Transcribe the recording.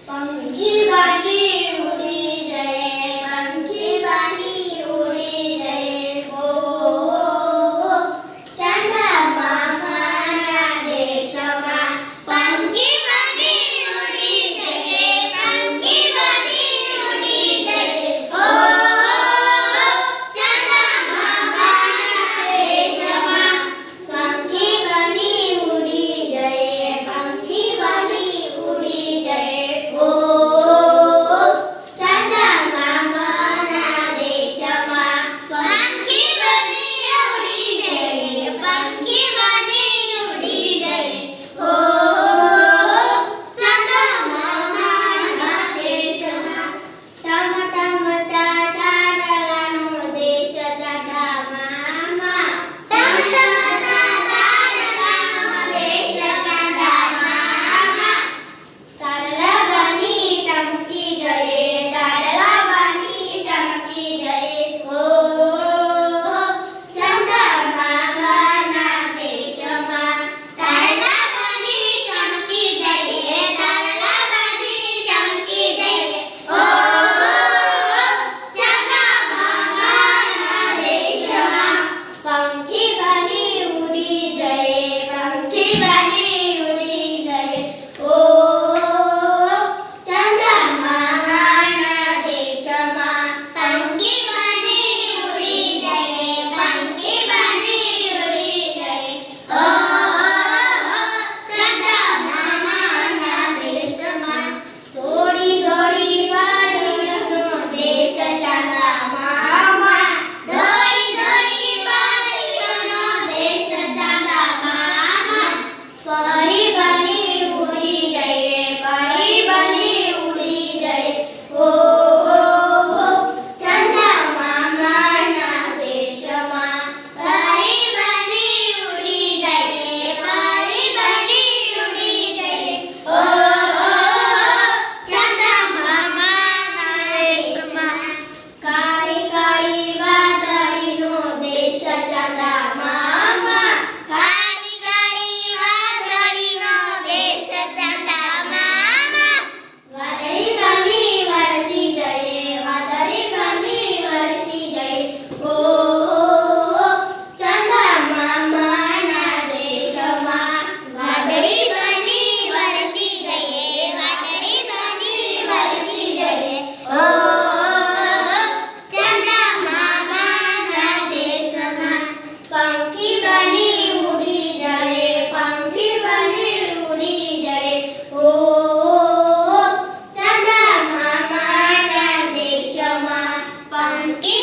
पंखी बनी उड़ी जाए, पंखी बनी उड़ी जाए, ओ चंदा मामाना देशમાં पंखी बनी उड़ी जाए, पंखी बनी उड़ी जाए, ओ चंदा मामाना देशમાં पंखी बनी उड़ी जाए, पंखी बनी उड़ी जाए, ओ चंदा मामाना देशમાં पंखी बनी उड़ी जाए, पंखी बनी उड़ी जाए, ओ चंदा मामाना देशમાં टम टम ताराનો દેશ ચંદા મામા, ટમ ટમ તારાનો દેશ ચંદા મામા, તારલા બની ચમકી જઈએ, તારલા બની ચમકી જઈએ, ઓ ચંદા મામાના દેશમાં તારલા બની ચમકી જઈએ, તારલા બની ચમકી જઈએ, ઓ ચંદા મામાના દેશમાં पंखी बनी उड़ी जाए, पंखी बनी उड़ी जाए, ओ चंदा मामाना देशમાં पंखी बनी उड़ी जाए, पंखी बनी उड़ी जाए, ओ चंदा मामाना देशમાં થોડી થોડી વાડીઓનો દેશ ચંદા મામા, થોડી થોડી વાડીઓનો દેશ ચંદા મામા, પરી બની ઉડી જઈએ, પરી બની ઉડી જઈએ, ઓ ચંદા મામાના દેશમાં પરી બની ઉડી જઈએ, પરી બની ઉડી જઈએ, ઓ ચંદા મામાના દેશમાં કાળી કાળી વાદળીનો દેશ ચંદા મામા, કાળી કાળી વાદળીનો દેશ ચંદા મામા, વાદળી બની વરસી જઈએ, વાદળી બની વરસી જઈએ, ઓ ચંદા મામાના દેશમાં વાદળી બની વરસી જઈએ, વાદળી બની વરસી જઈએ, ઓ ચંદા મામાના દેશમાં पंखी बनी उड़ी जाए, पंखी बनी उड़ी जाए, ओ चंदा मामाना देशમાં पंखी